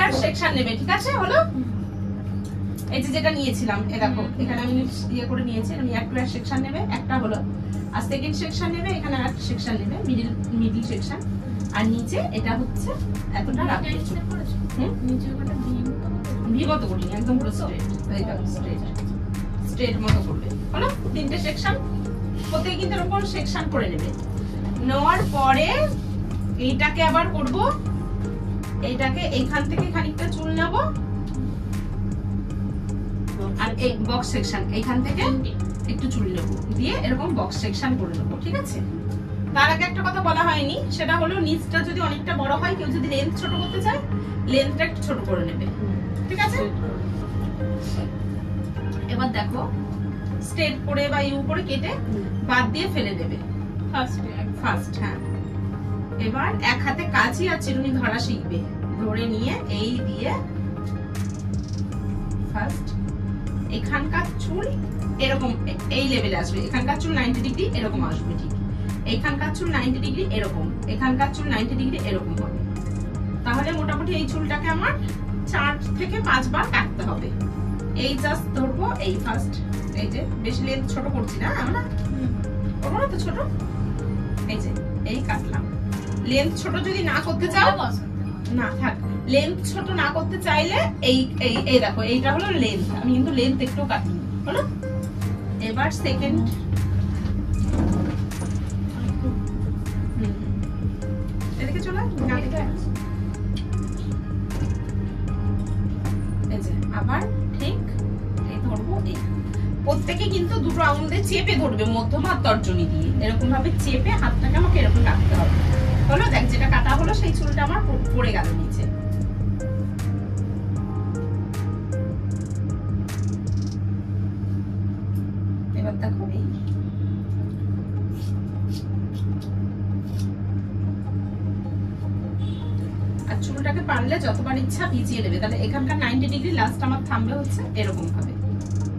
Layer section নেবে, ঠিক আছে? হলো এই যে যেটা নিয়েছিলাম, এ দেখো এখানে আমি ইয়ে করে নিয়েছি, আমি এক লেয়ার সেকশন নেবে, একটা হলো আর সেকেন্ড সেকশন নেবে, এখানে আরেকটা সেকশন নেবে, মিডল সেকশন, আর নিচে এটা হচ্ছে এতটা রাখবে। নিচে ওটা ভি মতো করি একদম পুরো স্ট্রেট, এইটা স্ট্রেট স্ট্রেট মতো করবে। হলো তিনটে সেকশন, প্রত্যেকে কিন্তু এরকম সেকশন করে নেবে। নেওয়ার পরে এইটাকে আবার করব, এইটাকে এইখান থেকে খানিকটা চুল নেব, আর এই বক্স সেকশন এইখান থেকে একটু চুল নেব, দিয়ে এরকম বক্স সেকশন করে নেব, ঠিক আছে? তার আগে একটা কথা বলা হয়নি, সেটা হলো নিচটা যদি অনেকটা বড় হয়, কেউ যদি লেন্থ ছোট করতে চায় লেন্থটা একটু ছোট করে নেবে, ঠিক আছে? এবার দেখো স্ট্রেট করে বা ইউ করে কেটে বাদ দিয়ে ফেলে দেবে ফার্স্ট। হ্যাঁ, এবার এক হাতে কাঁচি আর চিরুনি ধরা শিখবে, ধরে নিয়ে এই দিয়ে ফার্স্ট এখানকার চুল এরকম এই লেভেলে আসবে, এখানকার চুল 90 ডিগ্রি এরকম আসবে, ঠিক এখানকার চুল 90 ডিগ্রি এরকম, এখানকার চুল 90 ডিগ্রি এরকম হবে। তাহলে মোটামুটি এই চুলটাকে আমার 4 থেকে 5 বার কাটতে হবে। এই জাস্ট ধরবো, এই ফার্স্ট এই যে বেশি লেন্থ ছোট করছি না আমরা, করবো না তো ছোট, এই যে এই কাটলাম। লেন্থ ছোট যদি না করতে চাও না থাক, লেন্থ ছোট না করতে চাইলে এই এই এই দেখো এইটা হলো লেন্থ, আমি কিন্তু লেন্থ একটু কাটি, হলো? এবার সেকেন্ড এদিকে চলে এই যে আবার ঠিক এই ধরবো, এই প্রত্যেকে কিন্তু দুটো আঙুল দিয়ে চেপে ধরবে, মধ্যম হাত তর্জনী দিয়ে এরকম ভাবে চেপে হাতটাকে আমাকে এরকম কাটতে হবে। হলো, দেখ যেটা কাটা হলো সেই চুলটা আমার পড়ে গেল নিচে। এবার দেখো এই আর চুলটাকে পারলে যতবার ইচ্ছা ভিজিয়ে নেবে, তাহলে এখানকার 90 ডিগ্রি লাস্ট আমার থামবে হচ্ছে এরকম ভাবে,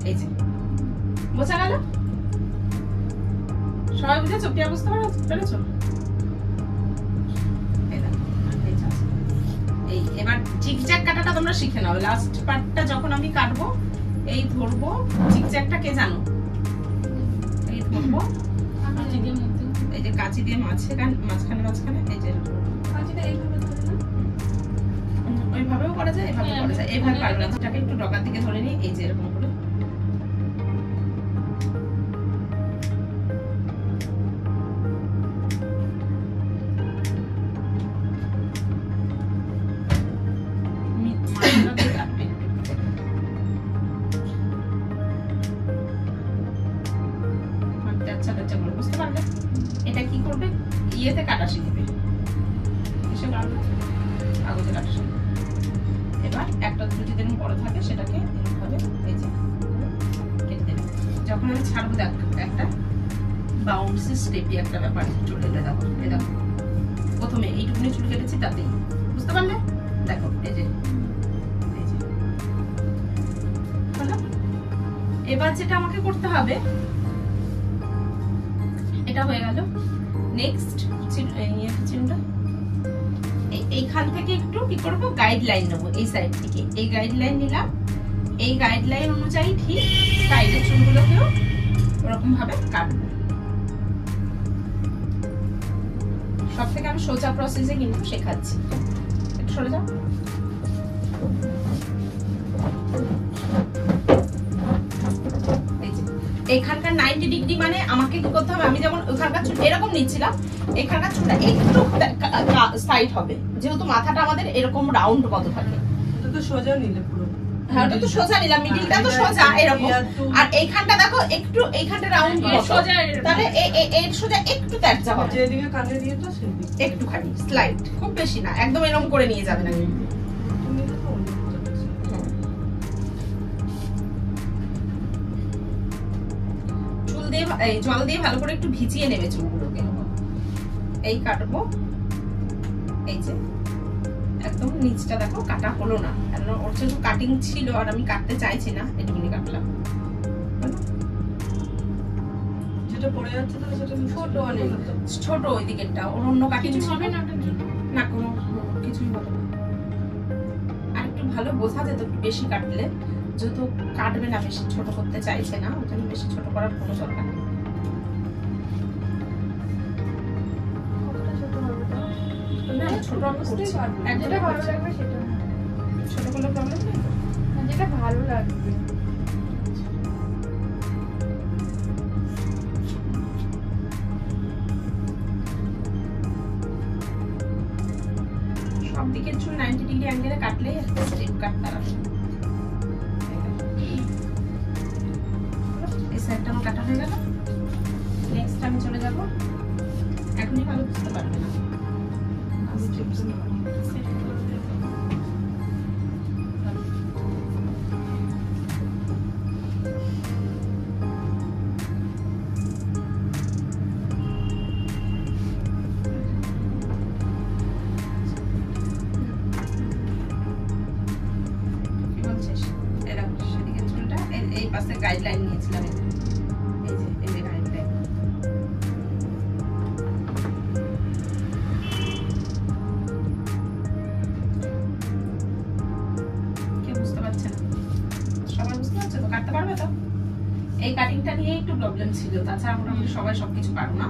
এই যে বোঝা গেল? সবাই বুঝেছো? প্রিয়া বুঝতে পেরেছো? এই এবার জিগজ্যাগ কাটাটা তোমরা শিখে নাও, লাস্ট পার্টটা যখন আমি কাটবো এই ধরবো, জিগজ্যাগটা কে জানো? এই ধরবো এই যে কাঁচি দিয়ে মাঝখানে এই যে কাঁচিটা এইভাবে ধরে না, ওইভাবেও করা যায়, এভাবে করা যায়, এইভাবে পারবে না, এটাকে একটু ডগার দিকে ধরে নিই, এই যে এরকম করে এটা কি করবে, ইয়েতে কাটা শিখবে, কাগজে কাটা শিখবে। এবার একটা দুটো যদি এরকম বড় থাকে সেটাকে এরকমভাবে এই যে কেটে দেবে। যখন আমি ছাড়বো দেখ একটা বাউন্সি স্টেপি একটা ব্যাপার চলে এলে, দেখো এই দেখো প্রথমে এইটুকুনি চুল কেটেছি তাতেই, বুঝতে পারলে? দেখো এই যে এবার যেটা আমাকে করতে হবে, এটা হয়ে গেল। নেক্সট চিহ্নটা এইখান থেকে একটু কি করবো, গাইডলাইন নেবো, এই সাইড থেকে এই গাইডলাইন নিলাম, এই গাইডলাইন অনুযায়ী ঠিক সাইডের চুলগুলোকেও ওরকম ভাবে কাটবো। সব থেকে আমি সোজা প্রসেসে কিন্তু শেখাচ্ছি, একটু সরে যাও। এখানকার 90 ডিগ্রি মানে আমাকে কি করতে হবে, আমি যেমন ওখানকার চুল এরকম নিচ্ছিলাম, এখানকার চুলটা একটু সাইড হবে, যেহেতু মাথাটা আমাদের এরকম রাউন্ড মতো থাকে। এটা তো সোজা নিলে পুরো, হ্যাঁ ওটা তো সোজা নিলাম, মিডিলটা তো সোজা এরকম, আর এইখানটা দেখো একটু এইখানটা রাউন্ড সোজা, তাহলে এই সোজা একটু তেরচা হবে, যেদিকে কানে দিয়েছো সেদিকে একটুখানি স্লাইড, খুব বেশি না, একদম এরকম করে নিয়ে যাবে না কিন্তু। জল দিয়ে ভালো করে একটু ভিজিয়ে নেবে চুলগুলোকে, এই কাটবো, এই যে একদম নিচটা দেখো কাটা হলো না, কারণ ওর যেহেতু কাটিং ছিল আর আমি কাটতে চাইছি না, এটুকুনি কাটলাম। যেটা পড়ে যাচ্ছে তো সেটা ছোট, অনেক ছোট ওই দিকেরটা, ওর অন্য কাটিং হবে না, না কোনো কিছুই হবে না। ভালো বোঝা যেত বেশি কাটলে, যেহেতু কাটবে না, বেশি ছোট করতে চাইছে না, ওই জন্য বেশি ছোট করার কোনো দরকার নেই। না ছোট আমি করছি, যেটা ভালো লাগবে সেটা, ছোট কোনো প্রবলেম নেই, যেটা ভালো লাগবে। সব দিকের চুল 90 ডিগ্রি অ্যাঙ্গেলে কাটলেই একটা স্টেপ কাট দাঁড়াবে। এই সাইডটা আমার কাটা হয়ে গেল। নেক্সট আমি চলে যাব, এখনই ভালো বুঝতে পারবে না, আমি টিপস নিব। গাইডলাইন নিয়েছিলাম, এই যে এই যে গাইডলাইন। কেউ বুঝতে পারছে না? সবাই বুঝতে পারছে তো? কাটতে পারবে তো? এই কাটিংটা নিয়ে একটু প্রবলেম ছিল, তাছাড়া মোটামুটি সবাই সবকিছু পারো না।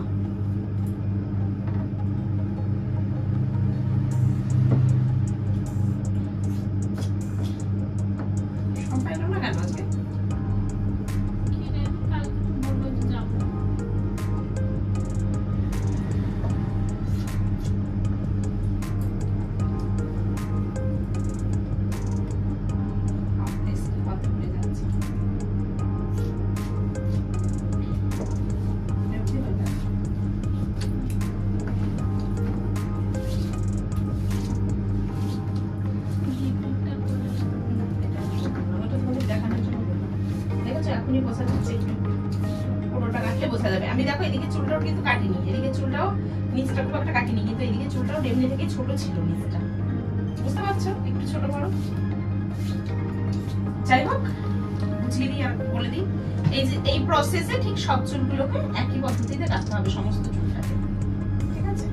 সবাই এলো না কেন আজকে? এখনই বোঝা যাচ্ছে, একটু পুরোটা কাটলে বোঝা যাবে। আমি দেখো এদিকে চুলটাও কিন্তু কাটিনি, এদিকে চুলটাও নিচটা খুব একটা কাটিনি, কিন্তু এদিকে চুলটাও এমনি থেকে ছোট ছিল নিচটা, বুঝতে পারছো? একটু ছোট বড়, যাই হোক বুঝিয়ে দিই আর বলে দিই। এই যে এই প্রসেসে ঠিক সব চুলগুলোকে একই পদ্ধতিতে কাটতে হবে, সমস্ত চুলটাকে, ঠিক আছে?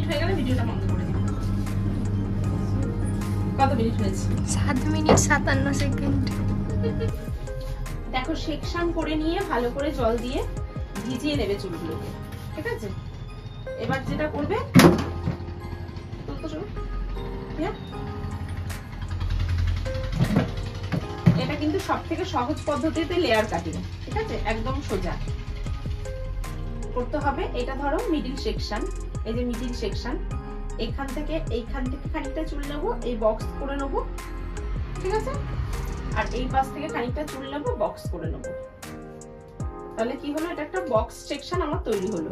হয়ে গেলে ভিডিওটা বন্ধ করে দিই। কত মিনিট হয়েছে? 7 মিনিট 57 সেকেন্ড। দেখো সেকশন করে নিয়ে ভালো করে জল দিয়ে ভিজিয়ে নেবে চুলগুলোকে, ঠিক আছে? এবার যেটা করবে, এটা কিন্তু সবথেকে সহজ পদ্ধতিতে লেয়ার কাটিং, ঠিক আছে? একদম সোজা করতে হবে। এটা ধরো মিডিল সেকশন, এই যে মিডিল সেকশন, এইখান থেকে খানিকটা চুল নেবো, এই বক্স করে নেবো, ঠিক আছে? আর এই পাশ থেকে খানিকটা চুল নেবো, বক্স করে নেবো। তাহলে কি হলো? এটা একটা বক্স সেকশন আমার তৈরি হলো।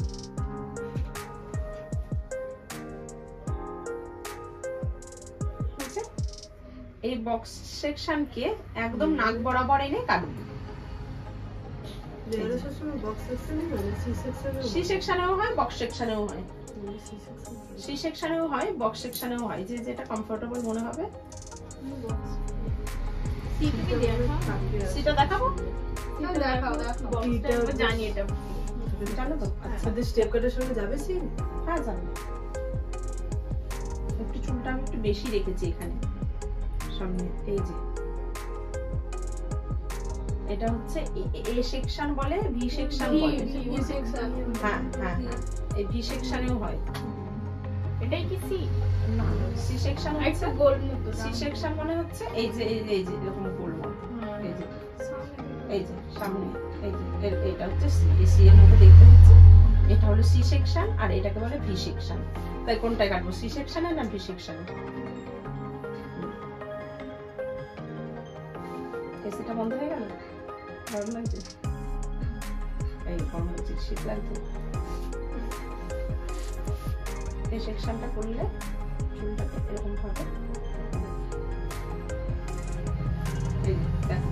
এই বক্স সেকশনকে একদম নাক বরাবর এনে কাটবো। সি সেকশনেও হয়, বক্স সেকশনেও হয়, সি সেকশনেও হয়, বক্স সেকশনেও হয়, যে যেটা কমফোর্টেবল মনে হবে। সিটা দেখাবো? জানি এটা, জানো তো? আচ্ছা, স্টেপ কাটের সঙ্গে যাবে সি? হ্যাঁ জানি। একটু চুলটা আমি একটু বেশি রেখেছি এখানে সামনে, এই যে এটা হচ্ছে এ সেকশন বলে, ভি সেকশন বলে। হ্যাঁ হ্যাঁ, এই ভি সেকশনেও হয়। এটাই কি সি? না, সি সেকশন একটা গোল মতো। সি সেকশন মানে হচ্ছে এই যে এরকম গোল মতো, এই যে সামনে, এই যে এটা হচ্ছে সি এর মতো দেখতে হচ্ছে। এটা হলো সি সেকশন, আর এটাকে বলে ভি সেকশন। তাই কোনটায় কাটবো, সি সেকশনে না ভি সেকশনে? এসিটা বন্ধ হয়ে গেল, গরম লাগছে? এই গরম লাগছে, শীত লাগছে। এই সেকশনটা করলে চুলটাকে এরকম ভাবে, এই দেখো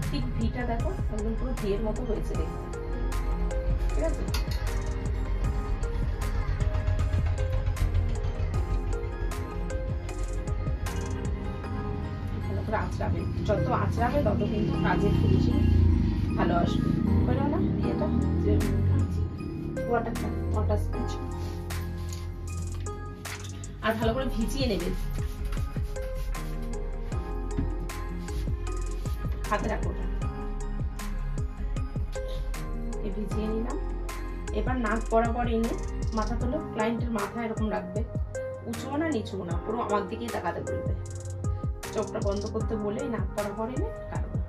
ঠিক ভিটা দেখো, একদম পুরো ভি এর মতো হয়েছে দেখতে, ঠিক আছে? আঁচড়াবে, যত আঁচড়াবে তত কিন্তু কাজের ফিনিশিং ভালো আসবে। Water speech. আর ভালো করে ভিজিয়ে নেবে, হাতে রাখো ওটা, ভিজিয়ে নিলাম। এবার নাক বরাবর এনে মাথা তুলে ক্লায়েন্টের মাথা এরকম রাখবে, উঁচুও না নিচুও না, পুরো আমার দিকেই তাকাতে বলবে। চোখটা বন্ধ করতে বলে নাক বরাবর এনে কাটবে।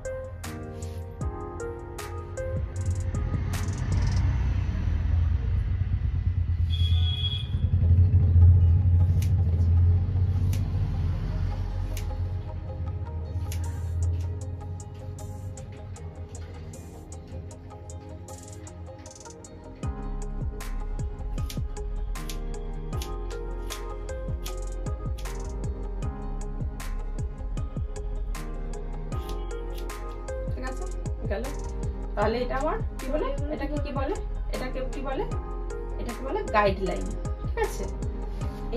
তাহলে এটা আমার কি বলে, এটাকে কি বলে, এটাকে কি বলে, এটাকে বলে গাইডলাইন। ঠিক আছে,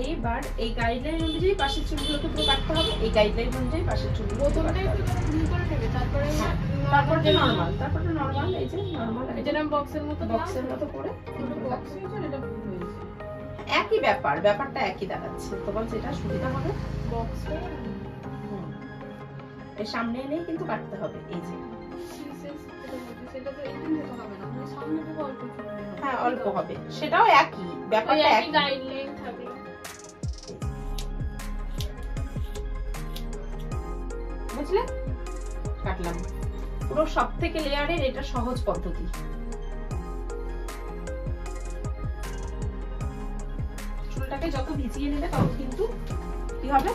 এইবার এই গাইডলাইন অনুযায়ী পাশের চুলগুলোকে পুরো কাটতে হবে। এই গাইডলাইন অনুযায়ী পাশের চুলগুলো বোতলটা একটু ঘুম করে নেবে, তারপরে তারপরে নরমাল, তারপরে নরমাল, এই যে নরমাল, এটা না বক্সের মতো করে বক্স হয়েছে এটা ভুল হয়েছে। একই ব্যাপার, ব্যাপারটা একই দেখাচ্ছে। তোমার যেটা সুবিধা হবে বক্সটা এই সামনে এনেই কিন্তু কাটতে হবে। এই যে সেটা তো এখান থেকে হবে না, মানে সামনে থেকে অল্প একটু হবে। হ্যাঁ অল্প হবে, সেটাও একই ব্যাপারটা, একই একই গাইডলাইন থাকলো। বুঝলে? কাটলাম পুরো সব থেকে লেয়ারের, এটা সহজ পদ্ধতি। চুলটাকে যত ভিজিয়ে নেবে তত কিন্তু কি হবে,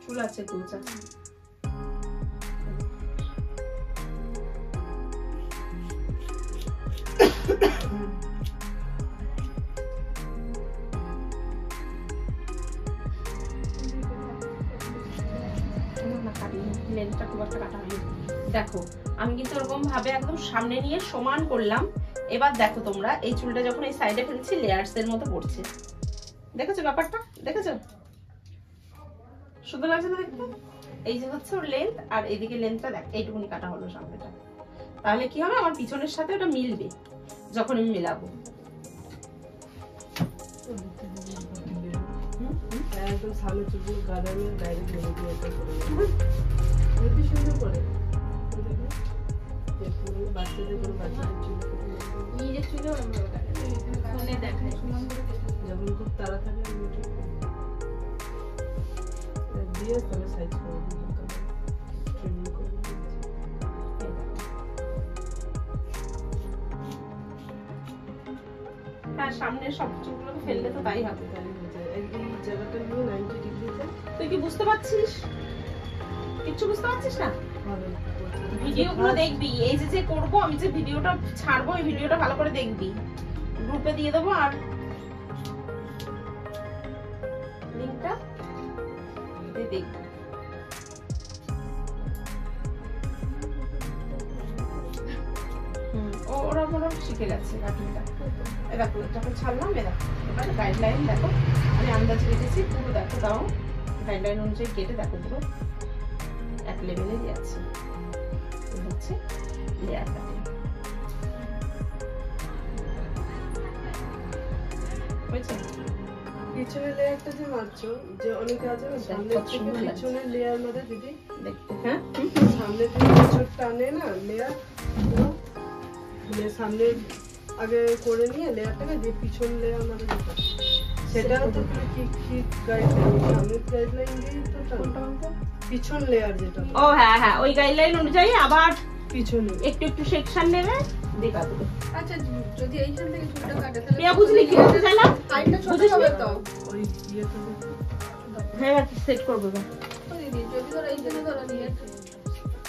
চুল আছে কুচ আছে। লেন্সটা খুব একটা কাটা হয়নি। দেখো আমি কিন্তু এরকম ভাবে একদম সামনে নিয়ে সমান করলাম। এবার দেখো তোমরা এই চুলটা যখন এই সাইডে ফেলছি লেয়ারস এর মতো পড়ছে, দেখেছো ব্যাপারটা? দেখেছো সুন্দর লাগছে না দেখতে? এই যে হচ্ছে ওর লেন্থ, আর এইদিকে লেন্থটা দেখ, এইটুকুনি কাটা হলো সামনেটা। তাহলে কি হবে, আমার পিছনের সাথে ওটা মিলবে যখন আমি মেলাবো। একদম সামনে চুলগুলো গাদামে ডাইরেক্ট মেরে দিয়ে এটা করে দেবো। হেবি সুন্দর করে বাচ্চাদের কোনো বাচ্চাদের চুল নিজের চুলে ওরকম ভাবে কাটে, ফোনে দেখায় সমান করে কেটে। যখন খুব তাড়া থাকে দিয়ে তাহলে সাইজ করে দিই, ট্রিমিং করে দিই। হ্যাঁ সামনের সব চুলগুলোকে ফেললে তো তাই হবে। এই জায়গাটা নিয়ে 90 ডিগ্রিতে তুই কি বুঝতে পারছিস? কিচ্ছু বুঝতে পারছিস না? হবে। ভিডিওগুলো দেখবি, এই যে করবো আমি, যে ভিডিওটা ছাড়বো এই ভিডিওটা ভালো করে দেখবি, গ্রুপে দিয়ে দেবো আর লিংকটা দিয়ে দেখবি। ওরা মনে শিখে গেছে কাটিংটা। দেখো যখন ছাড়লাম এবার গাইডলাইন দেখো, আমি আন্দাজ কেটেছি পুরো, দেখো তাও গাইডলাইন অনুযায়ী কেটে দেখো পুরো এক লেভেলেরই আছে। হচ্ছে লেয়ার কাটিং, বুঝছো? পিছনের লেয়ারটা যে মারছো, যে অনেকে আছে না সামনে থেকে পিছনের লেয়ার মধ্যে দিদি দেখতে, হ্যাঁ সামনে থেকে পিছন টানে না লেয়ার, মানে সামনে আগে করে নিয়ে লেয়ারটাকে দিয়ে পিছন লেয়ার মধ্যে দিতে, সেটাও তো ঠিক গাইডলাইন, সামনে গাইডলাইন দিয়ে তো টানতে পিছন লেয়ার যেটা। ও হ্যাঁ হ্যাঁ, ওই গাইডলাইন অনুযায়ী আবার পিছনে একটু একটু সেকশন নেবে, দেখা দেবে। আচ্ছা যদি এইখান থেকে চুলটা কাটে তাহলে প্রিয়া বুঝলি কি বলতে চাইলাম? হাইটটা ছোট হবে তো। ওই ইয়েটা হ্যাঁ সেট করবো না। তো দিদি যদি ধরো এইখানে ধরো নিয়ে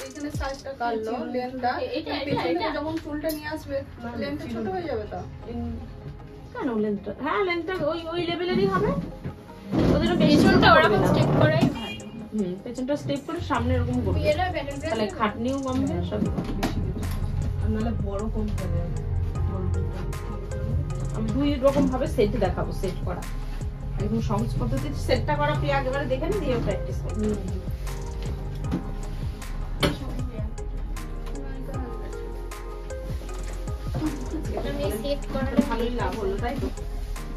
এইখানে সাইজটা কাটলো লেন্থটা, এটা পেছনে যখন চুলটা নিয়ে আসবে লেন্থটা ছোট হয়ে যাবে তো। কেন লেন্থটা? হ্যাঁ লেন্থটা ওই লেভেলেরই হবে, ওদের বেশি পেছনটা ওরকম স্টেপ করাই ভালো। পেছনটা স্টেপ করে সামনে এরকম করবে, এটা প্যাটার্নটা তাহলে খাটনিও কমবে, সব আর নাহলে বড় কম করে আমি দুই রকম ভাবে সেট দেখাবো, সেট করা একদম সহজ পদ্ধতিতে সেটটা করা তুই আগেবারে দেখে নি, দিয়ে প্র্যাকটিস কর। আমি সেট করার ভালোই লাভ হলো তাই তো,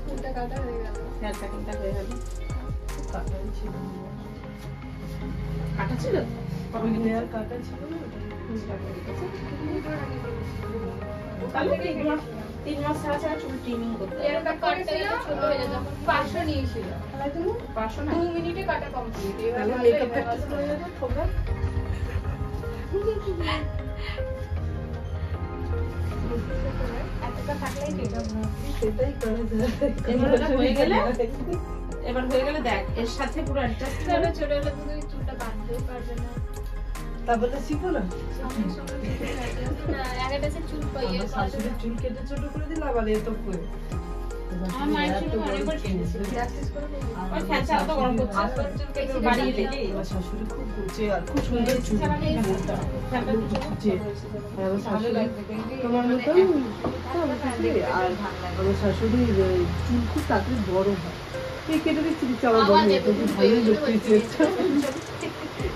ফুলটা কাটা হয়ে গেল। হেয়ার কাটিংটা হয়ে গেল। কাটাই ছিল কাটা ছিল ওই লেয়ার কাটা ছিল না তাহলে 3 মাস ছাড়া ছাড়া চুল ট্রিমিং করতে হবে। এরটা কাটটা একটু ছোট হয়ে যায়, যখন 500 নিয়েছিল। তাহলে 500 না 2 মিনিটে কাটা কমপ্লিট। এবার মেকআপ প্র্যাকটিস করে যাবে তোমরা এতটা থাকলেই ঠিক আছে। সেটাই করে যায় এবার ওটা হয়ে গেলে, এবার হয়ে গেলে দেখ এর সাথে পুরো অ্যাডজাস্ট করে তাহলে ছোট হলে তুমি চুলটা বাঁধতেও পারবে না। তারপরে শিখো না সঙ্গে সঙ্গে কেটে যাবে। না, একটা সে চুল পাইয়ে আমার শাশুড়ির চুল কেটে ছোট করে দিল আবার এত করে আমার মায়ের চুল অনেকবার কেটেছে। প্র্যাকটিস করে দেখি। ওই ফ্যান ছাড়া তো গরম করছে, চুল কেটে বাড়িয়ে দিলে আমার শাশুড়ি খুব গুছে আর খুব সুন্দর চুল ফ্যানটা কিছু গুছে আর আমার শাশুড়ি তোমার মতন আর আমার শাশুড়ির চুল খুব তাড়াতাড়ি বড় হয় এই কেটে দিচ্ছি আমার বড় হয়ে তো ভালোই দেখতে চেয়েছে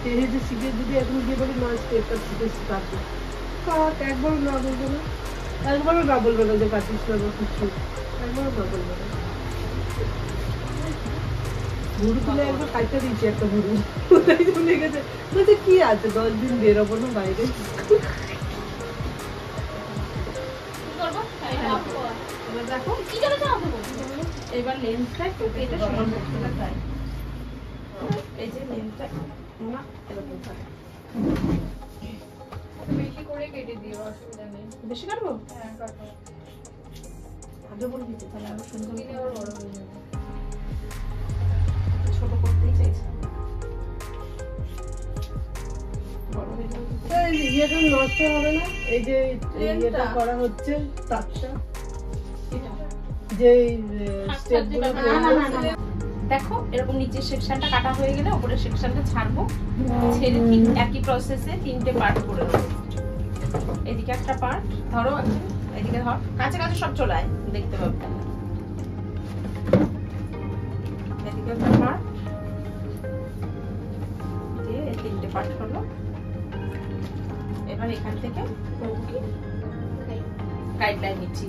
এই যে শিখে যদি এখন গিয়ে বলি মা স্টেপটা শিখে কাটবে কাট একবারও না বলবে না, একবারও না বলবে না যে কাটিস না বা কিছু, একবারও না বলবে না। ভুরু তুলে একবার কাটতে দিচ্ছি একটা ভুরু, ওটাই চলে গেছে বলছে কি আছে 10 দিন বেরোবো না বাইরে। কি করবো? অফ কর। এবার দেখো কি করে চালাতে বলবো? এবার লেন্সটা একটু কেটে সমান করতে হবে তাই এই যে লেন্সটা না এরকম থাকে। বেশি করে কেটে দিও, অসুবিধা নেই। বেশি কাটবো হ্যাঁ, কাটো। আগে বলে দিতে তাহলে আরো সুন্দর দিলে আবার বড় হয়ে যাবে। ছোট করতেই চাইছি বড় হয়ে যাবে। এই ইয়েটা নষ্ট হবে না, এই যে ইয়েটা করা হচ্ছে তাপটা যে স্টেপগুলো দেখো এরকম নিচের সেকশনটা কাটা হয়ে গেলে উপরের সেকশনটা ছাড়বো, ছেড়ে ঠিক একই প্রসেসে 3টে পার্ট করে দেবো। এদিকে একটা পার্ট ধরো, এদিকে ধর, কাছে কাছে সব চলে আয় দেখতে পাবে তাহলে। এদিকে একটা পার্ট দিয়ে 3টে পার্ট হলো। এবার এখান থেকে করবো কি গাইডলাইন নিচ্ছি।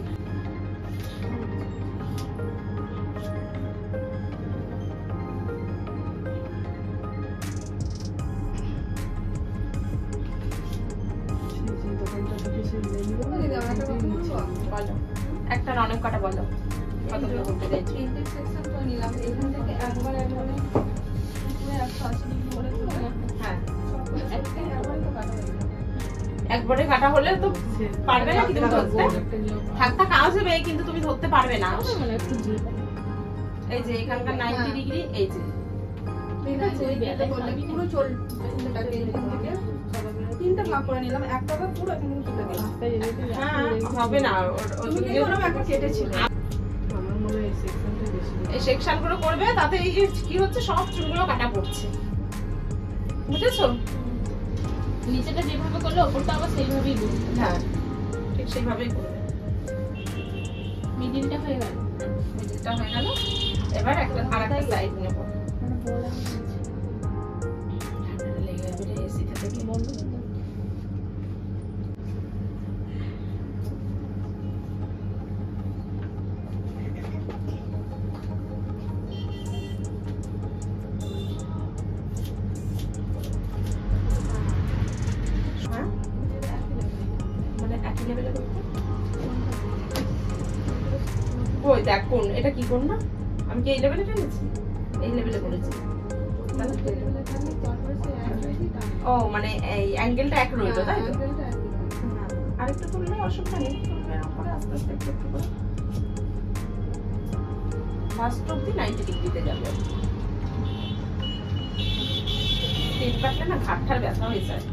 দিদি, আমরা একটা কথা বলবো? বলো একটা না অনেক কটা বলো কতগুলো করতে চাইছি। তিনটে সেকশন তো নিলাম, এখান থেকে একবারে পুরো 180 ডিগ্রি করে তুলে হ্যাঁ একবারে তো কাটা হয়ে যাবে। একবারে কাটা হলে তো পারবে না কিন্তু ধরতে, থাক থাক আওয়াজ হবে কিন্তু তুমি ধরতে পারবে না। এই যে এখানকার 90 ডিগ্রি, এই যে ঠিক আছে, এই কেটে বললে পুরো চলবে এটাকে এখান থেকে তিনটা ভাগ করে নিলাম, একটা ভাগ পুরো এখান থেকে কেটে দিলাম। হ্যাঁ হবে না তুমি কি ওরকম একটা কেটেছিলে? আমার মনে হয় এই সেকশনটা বেশি এই সেকশন গুলো করবে, তাতে এই যে কি হচ্ছে সব চুলগুলো কাটা পড়ছে, বুঝেছো? নিচেটা যেভাবে করলে ওপরটা আবার সেইভাবেই করবে। হ্যাঁ ঠিক সেইভাবেই করবে। মিডিলটা হয়ে গেল। মিডিলটা হয়ে গেল, এবার একটা আরেকটা সাইড নেব। ঠান্ডাটা লেগে যাবে রে, এসিটা থেকে বন্ধ করে দাও। হ্যাঁ মানে একই লেভেলে করতে। ওই দেখ কোন এটা কি কোন না, আমি কি এই লেভেলে ফেলেছি, এই লেভেলে করেছি। ও মানে এই অ্যাঙ্গেলটা এক রইলো তাই তো? আরেকটু তুললে অসুবিধা নেই, তুলবে এরকম করে আস্তে আস্তে একটু একটু করে লাস্ট অব্দি 90 ডিগ্রিতে যাবে। তেল কাটলে না ঘাটটার ব্যথা হয়ে যায়।